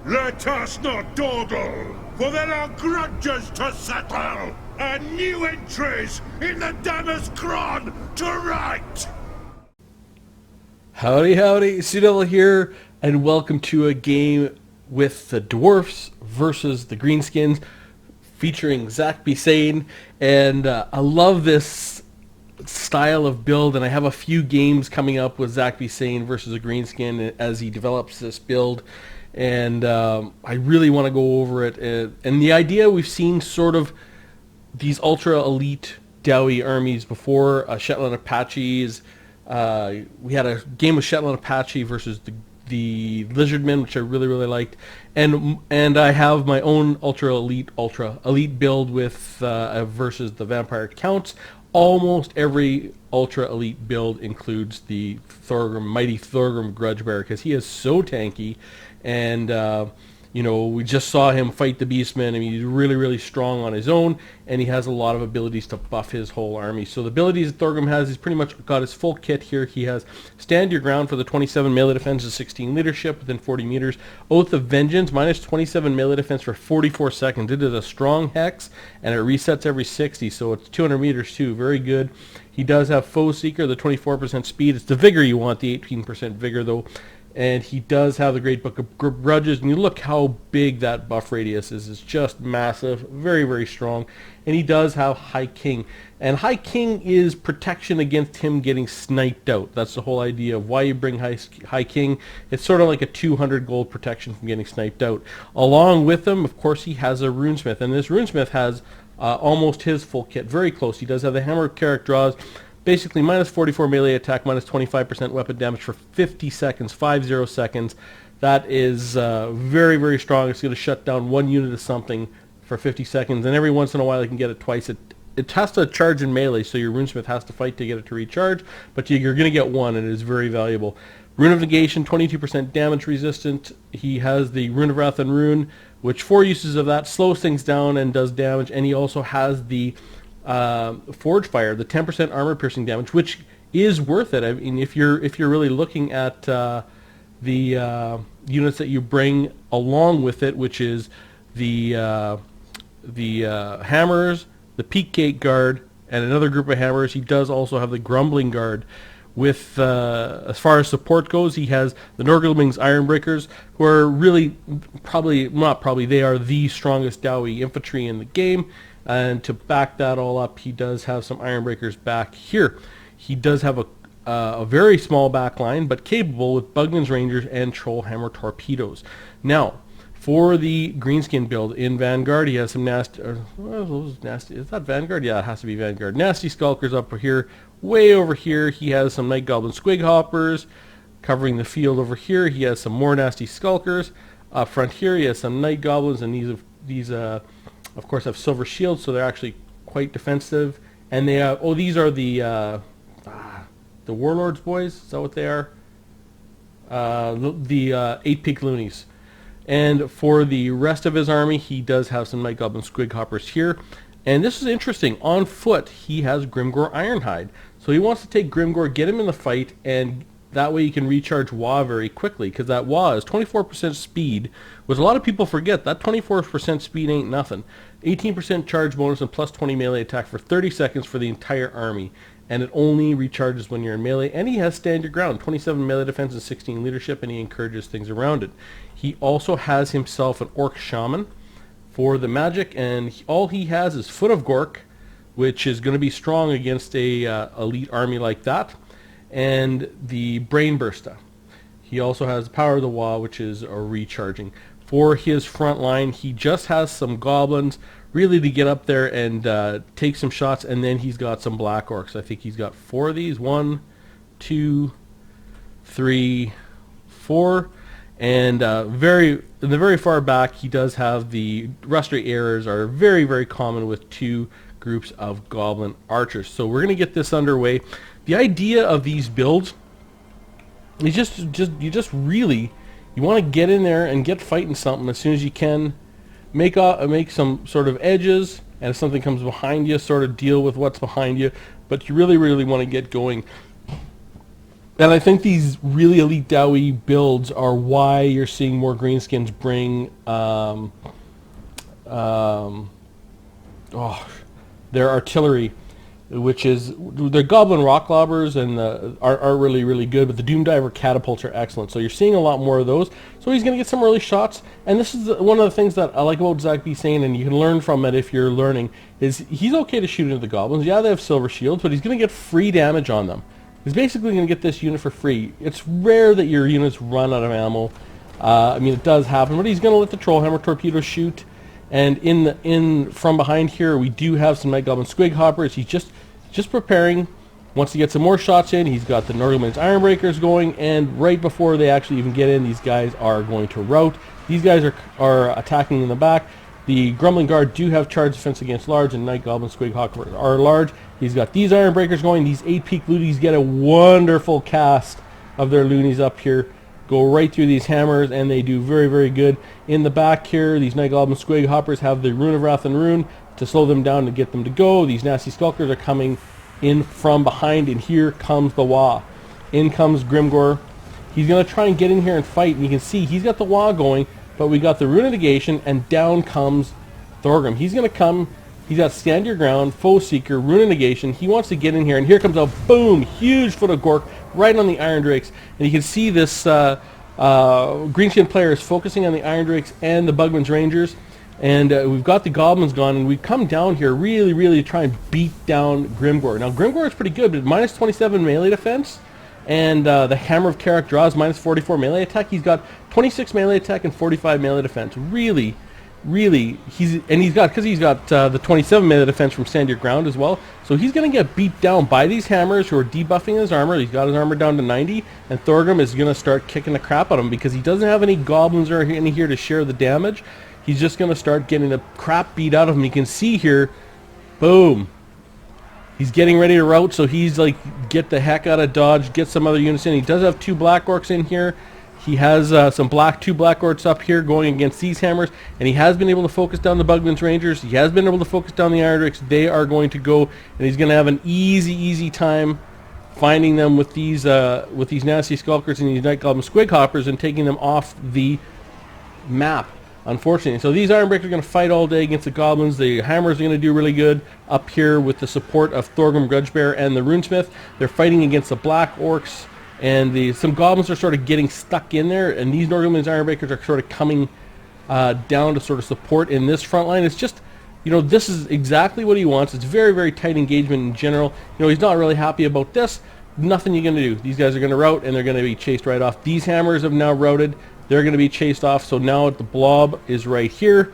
Let us not dawdle, for there are grudges to settle, and new entries in the Dammer's Cron to right! Howdy, howdy, Sudella here, and welcome to a game with the Dwarfs versus the Greenskins, featuring zachbsain, and I love this style of build, and I have a few games coming up with zachbsain versus a Greenskin as he develops this build, and I really want to go over it, and the idea we've seen sort of these ultra elite Dowie armies before, Shetland Apaches. We had a game with Shetland Apache versus the Lizardmen, which I really liked, and I have my own ultra elite build with versus the Vampire Counts. Almost every ultra elite build includes the mighty Thorgrim Grudgebearer, because he is so tanky, and we just saw him fight the Beastmen. I mean, he's really strong on his own, and he has a lot of abilities to buff his whole army. So the abilities that Thorgrim has, he's pretty much got his full kit here. He has Stand Your Ground for the 27 melee defense and 16 leadership within 40 meters. Oath of Vengeance, minus 27 melee defense for 44 seconds. It is a strong hex, and it resets every 60, so it's 200 meters too. Very good. He does have Foe Seeker, the 24% speed. It's the Vigor you want, the 18% Vigor though. And he does have the Great Book of Grudges, and you look how big that buff radius is. It's just massive, very strong. And he does have High King, and High King is protection against him getting sniped out. That's the whole idea of why you bring High King. It's sort of like a 200 gold protection from getting sniped out. Along with him, of course, he has a Runesmith, and this Runesmith has almost his full kit, very close. He does have the Hammer of Carrick Draws. Basically, minus 44 melee attack, minus 25% weapon damage for 50 seconds, 50 seconds. That is very strong. It's going to shut down one unit of something for 50 seconds, and every once in a while you can get it twice. It has to charge in melee, so your Runesmith has to fight to get it to recharge, but you're going to get one, and it is very valuable. Rune of Negation, 22% damage resistant. He has the Rune of Wrath and Rune, which 4 uses of that slows things down and does damage, and he also has the Forge Fire, the 10% armor piercing damage, which is worth it. I mean, if you're really looking at the units that you bring along with it, which is the hammers, the Peak Gate Guard, and another group of hammers. He does also have the Grumbling Guard. With as far as support goes, he has the Norgelming's Ironbreakers, who are really they are the strongest Dowie infantry in the game. And to back that all up, he does have some Ironbreakers back here. He does have a very small back line, but capable with Bugman's Rangers and Trollhammer Torpedoes. Now, for the Greenskin build in Vanguard, he has some nasty... Is that Vanguard? Yeah, it has to be Vanguard. Nasty Skulkers up here. Way over here, he has some Night Goblin Squig Hoppers. Covering the field over here, he has some more Nasty Skulkers. Up front here, he has some Night Goblins, and these of course have silver shields, so they're actually quite defensive. And they have, these are the Warlords boys. Is that what they are? The 8-peak loonies. And for the rest of his army, he does have some Night Goblin Squig Hoppers here. And this is interesting. On foot, he has Grimgor Ironhide. So he wants to take Grimgor, get him in the fight, and that way you can recharge Wa very quickly, because that Wa is 24% speed, which a lot of people forget. That 24% speed ain't nothing. 18% charge bonus and plus 20 melee attack for 30 seconds for the entire army, and it only recharges when you're in melee. And he has Stand Your Ground, 27 melee defense and 16 leadership, and he encourages things around it. He also has himself an Orc Shaman for the magic, and all he has is Foot of Gork, which is going to be strong against a elite army like that, and the Brain Bursta. He also has the Power of the Wa, which is a recharging. For his front line, he just has some goblins, really to get up there and take some shots, and then he's got some Black Orcs. I think he's got 4 of these. 1, 2, 3, 4. And in the very far back, he does have the Rustray Errors, are very common with 2 groups of Goblin Archers. So we're going to get this underway. The idea of these builds is you want to get in there and get fighting something as soon as you can. Make some sort of edges, and if something comes behind you, sort of deal with what's behind you. But you really want to get going And I think these really elite Dowie builds are why you're seeing more Greenskins bring their artillery, which is their Goblin Rock Lobbers and are really, really good, but the Doom Diver catapults are excellent. So you're seeing a lot more of those. So he's going to get some early shots, and this is one of the things that I like about zachbsain, and you can learn from it if you're learning, is he's okay to shoot into the Goblins. Yeah, they have silver shields, but he's going to get free damage on them. He's basically going to get this unit for free. It's rare that your units run out of ammo. I mean, it does happen, but he's going to let the Trollhammer torpedo shoot. And from behind here, we do have some Night Goblin Squig Hoppers. He's just preparing. Once he gets some more shots in, he's got the Nurgleman's Ironbreakers going, and right before they actually even get in, these guys are going to rout. These guys are attacking in the back. The Grumbling Guard do have charge defense against large, and Night Goblin Squig Hoppers are large. He's got these Ironbreakers going. These 8-peak loonies get a wonderful cast of their loonies up here. Go right through these hammers, and they do very, very good. In the back here, these Night Goblin Squig Hoppers have the Rune of Wrath and Rune to slow them down to get them to go. These nasty Skulkers are coming in from behind, and here comes the Wah. In comes Grimgor. He's going to try and get in here and fight, and you can see he's got the Wah going, but we got the Rune of Negation, and down comes Thorgrim. He's going to come. He's got Stand Your Ground, Foe Seeker, Rune of Negation. He wants to get in here, and here comes a boom, huge foot of Gork right on the Iron Drakes. And you can see this Greenskin player is focusing on the Iron Drakes and the Bugman's Rangers. And we've got the Goblins gone, and we've come down here really, really to try and beat down Grimgor. Now, Grimgor is pretty good, but minus 27 melee defense, and the Hammer of Karak draws minus 44 melee attack. He's got 26 melee attack and 45 melee defense. Really, he's got the 27 melee defense from Stand Your Ground as well. So he's going to get beat down by these hammers who are debuffing his armor. He's got his armor down to 90, and Thorgrim is going to start kicking the crap out of him because he doesn't have any goblins or any here to share the damage. He's just going to start getting the crap beat out of him. You can see here, boom. He's getting ready to rout, so he's like, get the heck out of Dodge, get some other units in. He does have 2 Black Orcs in here. He has two Black Orcs up here going against these hammers, and he has been able to focus down the Bugman's Rangers. He has been able to focus down the Iron Drakes. They are going to go, and he's going to have an easy time finding them with these nasty Skulkers and these Night Goblin Squig Hoppers and taking them off the map, unfortunately. So these Ironbreakers are going to fight all day against the Goblins. The Hammers are going to do really good up here with the support of Thorgrim Grudgebearer and the Runesmith. They're fighting against the Black Orcs. And some Goblins are sort of getting stuck in there, and these Nurgleman's Ironbreakers are sort of coming down to sort of support in this front line. It's just, this is exactly what he wants. It's very, very tight engagement in general. He's not really happy about this. Nothing you're going to do. These guys are going to rout, and they're going to be chased right off. These hammers have now routed. They're going to be chased off, so now the blob is right here,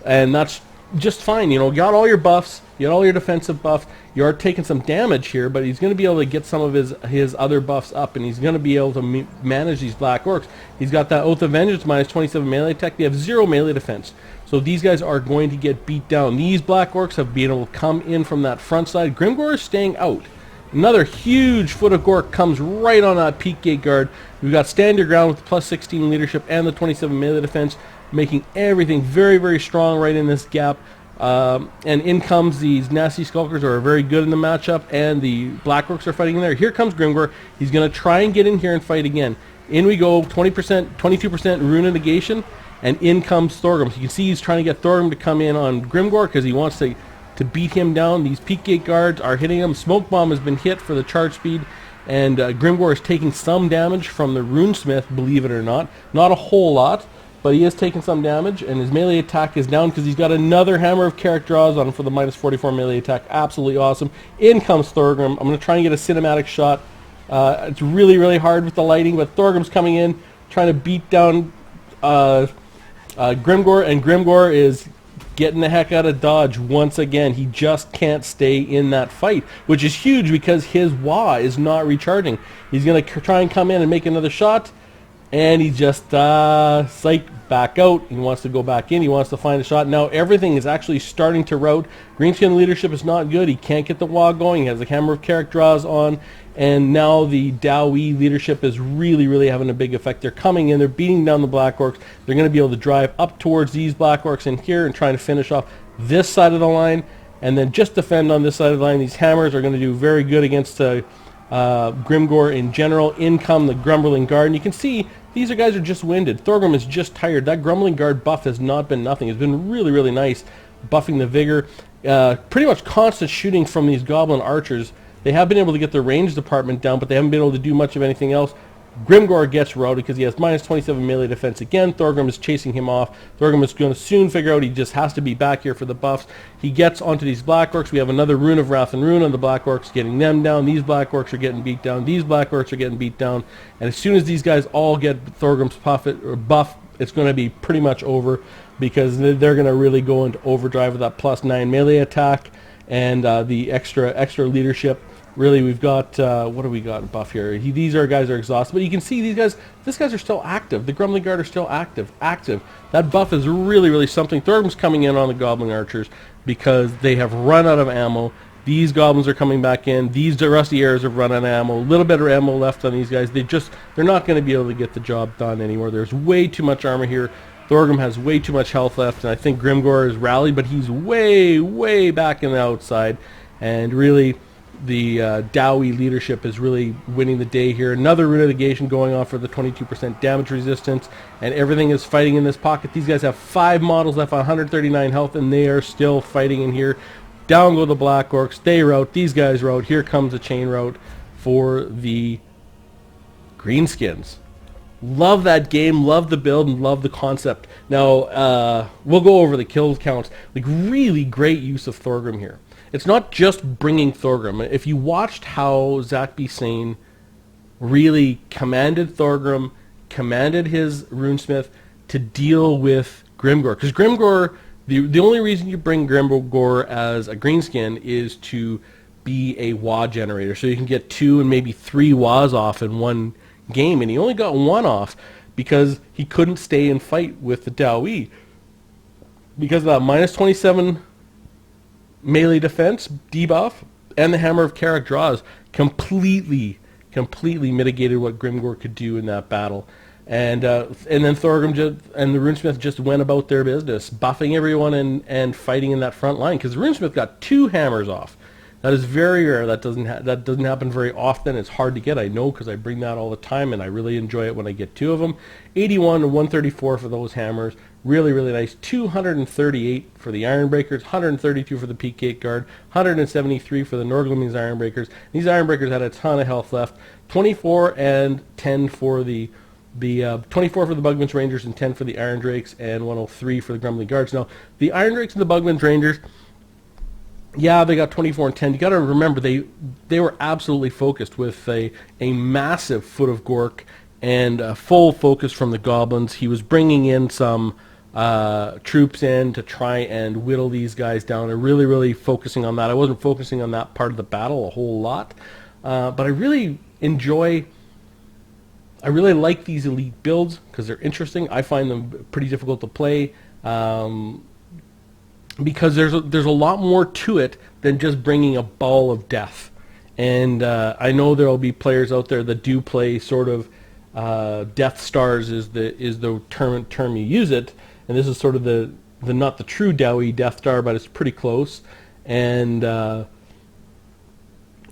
and that's just fine. You got all your buffs, you got all your defensive buffs. You are taking some damage here, but he's going to be able to get some of his other buffs up, and he's going to be able to manage these Black Orcs. He's got that Oath of Vengeance minus 27 melee attack. They have 0 melee defense, so these guys are going to get beat down. These Black Orcs have been able to come in from that front side. Grimgor is staying out. Another huge foot of Gork comes right on that Peak Gate Guard. We've got Stand Your Ground with the plus 16 leadership and the 27 melee defense, making everything very, very strong right in this gap. And in comes these nasty Skulkers who are very good in the matchup, and the Black Orcs are fighting in there. Here comes Grimgor. He's going to try and get in here and fight again. In we go, 20%, 22% Rune of Negation, and in comes Thorgrim. So you can see he's trying to get Thorgrim to come in on Grimgor because he wants to beat him down. These Peak Gate Guards are hitting him. Smoke Bomb has been hit for the charge speed, and Grimgor is taking some damage from the Runesmith, believe it or not. Not a whole lot, but he is taking some damage, and his melee attack is down because he's got another Hammer of Karak draws on him for the minus 44 melee attack. Absolutely awesome. In comes Thorgrim. I'm going to try and get a cinematic shot. It's really, really hard with the lighting, but Thorgrim's coming in, trying to beat down Grimgor, and Grimgor is getting the heck out of Dodge once again. He just can't stay in that fight, which is huge because his Wah is not recharging. He's going to try and come in and make another shot, and he just psych back out. He wants to go back in. He wants to find a shot. Now everything is actually starting to rout. Greenskin leadership is not good. He can't get the Wah going. He has the Hammer of Karak draws on, and now the Dowie leadership is really, really having a big effect. They're coming in. They're beating down the Black Orcs. They're going to be able to drive up towards these Black Orcs in here and trying to finish off this side of the line, and then just defend on this side of the line. These Hammers are going to do very good against Grimgor in general. In come the Grumbling Guard, and you can see these guys are just winded. Thorgrim is just tired. That Grumbling Guard buff has not been nothing. It's been really, really nice, buffing the vigor. Pretty much constant shooting from these Goblin Archers. They have been able to get the range department down, but they haven't been able to do much of anything else. Grimgor gets routed because he has minus 27 melee defense again. Thorgrim is chasing him off. Thorgrim is going to soon figure out he just has to be back here for the buffs. He gets onto these Black Orcs. We have another Rune of Wrath and Rune on the Black Orcs, getting them down. These Black Orcs are getting beat down. These Black Orcs are getting beat down. And as soon as these guys all get Thorgrim's buff, it's going to be pretty much over, because they're going to really go into overdrive with that +9 melee attack and the extra leadership. Really, we've got, what do we got in buff here? These guys are exhausted, but you can see these guys are still active. The Grumbling Guard are still active. That buff is really, really something. Thorgrim's coming in on the Goblin Archers because they have run out of ammo. These Goblins are coming back in. These Rusty Arrows have run out of ammo. A little bit of ammo left on these guys. They're not going to be able to get the job done anymore. There's way too much armor here. Thorgrim has way too much health left, and I think Grimgor is rallied, but he's way, way back in the outside, and really the Dowie leadership is really winning the day here. Another Rune of Negation going on for the 22% damage resistance, and everything is fighting in this pocket. These guys have 5 models left on 139 health, and they are still fighting in here. Down go the Black Orcs. They rout. These guys rout. Here comes a chain rout for the Greenskins. Love that game, love the build, and love the concept. Now, we'll go over the kill counts. Like, really great use of Thorgrim here. It's not just bringing Thorgrim. If you watched how zachbsain really commanded Thorgrim, commanded his runesmith to deal with Grimgor, because Grimgor, the only reason you bring Grimgor as a greenskin is to be a Wa generator, so you can get 2 and maybe 3 Was off in one game, and he only got 1 off because he couldn't stay and fight with the Dowie. Because of that minus 27 melee defense debuff and the Hammer of Karak draws completely mitigated what Grimgor could do in that battle. And then Thorgrim and the runesmith just went about their business, buffing everyone and fighting in that front line, because the runesmith got 2 hammers off. That is very rare. That doesn't happen very often. It's hard to get, I know, because I bring that all the time, and I really enjoy it when I get 2 of them. 81 and 134 for those hammers. Really, really nice. 238 for the Ironbreakers, 132 for the Peak Guard, 173 for the Norgleming's Ironbreakers. These Ironbreakers had a ton of health left. 24 and 10 for the 24 for the Bugman's Rangers and 10 for the Iron Drakes, and 103 for the Grumbling Guards. Now, the Iron Drakes and the Bugman's Rangers, yeah, they got 24 and 10. You got to remember, they were absolutely focused with a massive Foot of Gork and a full focus from the Goblins. He was bringing in some troops in to try and whittle these guys down, and really, really focusing on that. I wasn't focusing on that part of the battle a whole lot, but I really like these elite builds because they're interesting. I find them pretty difficult to play. Because there's a lot more to it than just bringing a ball of death. And I know there will be players out there that do play sort of Death Stars is the term you use it, and this is sort of the not the true Dowie Death Star, but it's pretty close. And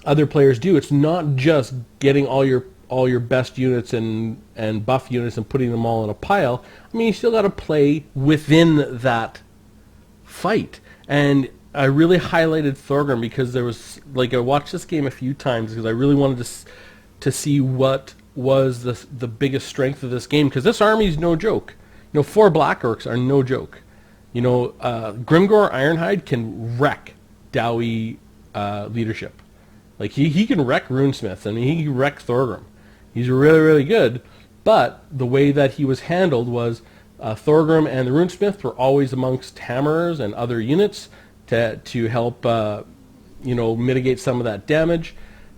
other players do. It's not just getting all your best units and buff units and putting them all in a pile. I mean, you still got to play within that fight. And I really highlighted Thorgrim because there was, like, I watched this game a few times because I really wanted to see what was the biggest strength of this game, because this army is no joke. 4 Black Orcs are no joke. Grimgor Ironhide can wreck Dowie leadership. Like, he can wreck Runesmith. I mean, he can wreck Thorgrim. He's really, really good. But the way that he was handled was Thorgrim and the Runesmith were always amongst hammerers and other units to help mitigate some of that damage.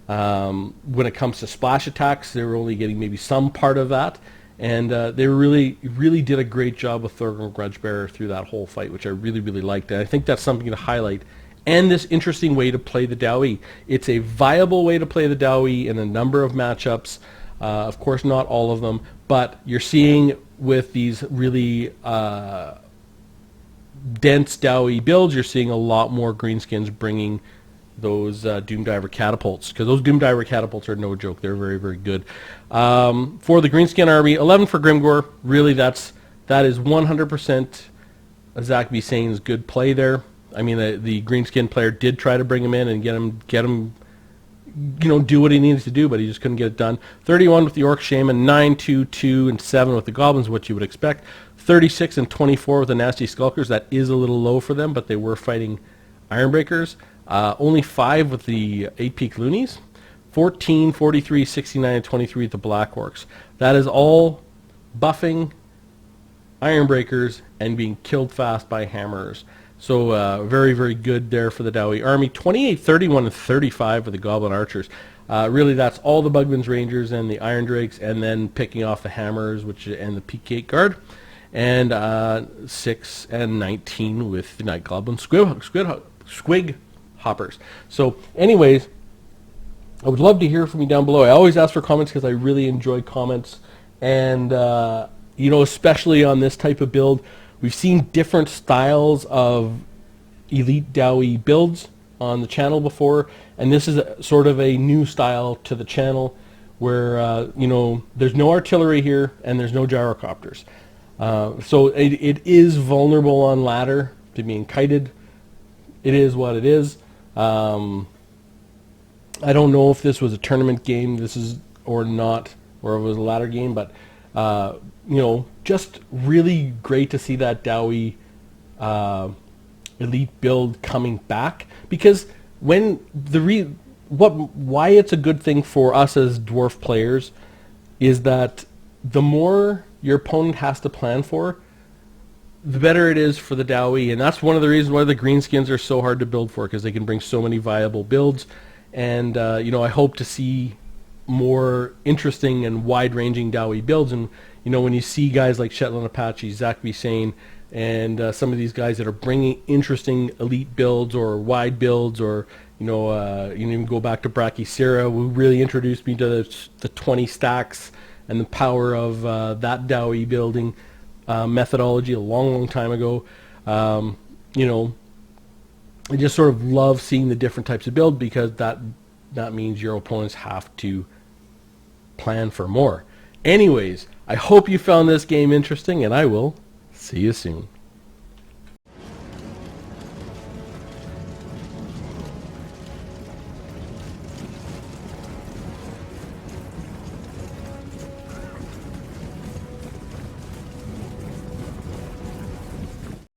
When it comes to splash attacks, they were only getting maybe some part of that, and they really did a great job with Thorgrim Grudgebearer through that whole fight, which I really, really liked. And I think that's something to highlight. And this interesting way to play the Dowie. It's a viable way to play the Dowie in a number of matchups. Of course, not all of them, but you're seeing with these really dense Dowie builds, you're seeing a lot more Greenskins bringing those Doom Diver catapults, because those Doom Diver catapults are no joke. They're very, very good. For the Greenskin army, 11 for Grimgore. Really, that is 100% zachbsain's good play there. I mean, the Greenskin player did try to bring him in and get him, do what he needs to do, but he just couldn't get it done. 31 with the Orc Shaman, 9, 2, 2, and 7 with the Goblins, what you would expect. 36 and 24 with the Nasty Skulkers. That is a little low for them, but they were fighting Ironbreakers. Only 5 with the 8-Peak Loonies. 14, 43, 69, and 23 with the Black Orcs. That is all buffing Ironbreakers and being killed fast by Hammerers. So very, very good there for the Dowie army. 28, 31, and 35 with the Goblin Archers. Really, that's all the Bugman's Rangers and the Iron Drakes, and then picking off the Hammerers and the Peak Gate Guard. And 6 and 19 with the Night Goblin Squig Hoppers. So anyways, I would love to hear from you down below. I always ask for comments because I really enjoy comments. And, especially on this type of build, we've seen different styles of Elite Dowie builds on the channel before. And this is sort of a new style to the channel where, there's no artillery here and there's no gyrocopters. So it is vulnerable on ladder to being kited. It is what it is. I don't know if this was a tournament game, or not, or if it was a ladder game, but just really great to see that Dowie elite build coming back, because when why it's a good thing for us as dwarf players is that the more your opponent has to plan for, the better it is for the Dowie. And that's one of the reasons why the Greenskins are so hard to build for, because they can bring so many viable builds. And I hope to see more interesting and wide-ranging Dowie builds. And when you see guys like Shetland Apache, zachbsain, and some of these guys that are bringing interesting elite builds or wide builds, or you can go back to Brachycera, who really introduced me to the 20 stacks and the power of that Dowie building methodology a long, long time ago. I just sort of love seeing the different types of build, because that means your opponents have to plan for more. Anyways, I hope you found this game interesting, and I will see you soon.